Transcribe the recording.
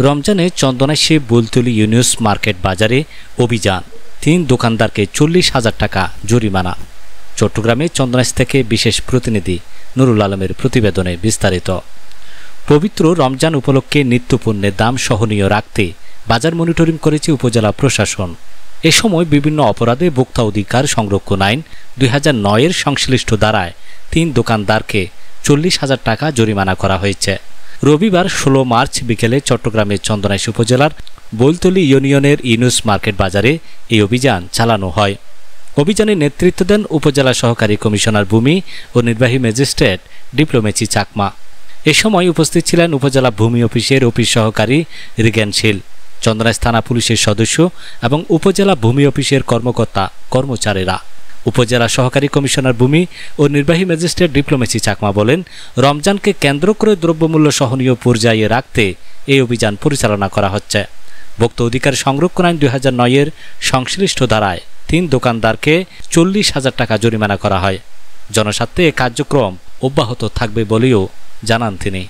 রমজানে চন্দনাইশে বুলতলি ইউনুস মার্কেট বাজারে অভিযান, 3 দোকানদারকে 40,000 টাকা জরিমানা। চট্টগ্রামে চন্দনাইশ থেকে বিশেষ প্রতিনিধি নুরুল আলমের প্রতিবেদনে বিস্তারিত। পবিত্র রমজান উপলক্ষে নিত্যপণ্যের দাম সহনীয় রাখতে বাজার মনিটরিং করেছে উপজেলা প্রশাসন। এ সময় বিভিন্ন অপরাধে ভোক্তা অধিকার সংরক্ষণ আইন 2009-এর সংশ্লিষ্ট ধারায় 3 দোকানদারকে 40,000 টাকা জরিমানা করা হয়েছে। রবিবার 16 মার্চ বিকেলে চট্টগ্রামের চন্দনাইশ উপজেলার বুলতলি ইউনিয়নের ইউনুস মার্কেট বাজারে এই অভিযান চালানো হয়। অভিযানে নেতৃত্ব দেন উপজেলা সহকারী কমিশনার ভূমি ও নির্বাহী ম্যাজিস্ট্রেট ডিপ্লোমেসি চাকমা। এ সময় উপস্থিত ছিলেন উপজেলা ভূমি অফিসের অফিস সহকারী রিজ্ঞানশীল, চন্দনাইশ থানা পুলিশের সদস্য এবং উপজেলা ভূমি অফিসের কর্মকর্তা কর্মচারীরা। উপজেলা সহকারী কমিশনার ভূমি ও নির্বাহী ম্যাজিস্ট্রেট ডিপ্লোমেসি চাকমা বলেন, রমজানকে কেন্দ্র করে দ্রব্যমূল্য সহনীয় পর্যায়ে রাখতে এই অভিযান পরিচালনা করা হচ্ছে। ভোক্তা অধিকার সংরক্ষণ আইন 2009-এর সংশ্লিষ্ট ধারায় 3 দোকানদারকে 40,000 টাকা জরিমানা করা হয়। জনস্বার্থে এ কার্যক্রম অব্যাহত থাকবে বলেও জানান তিনি।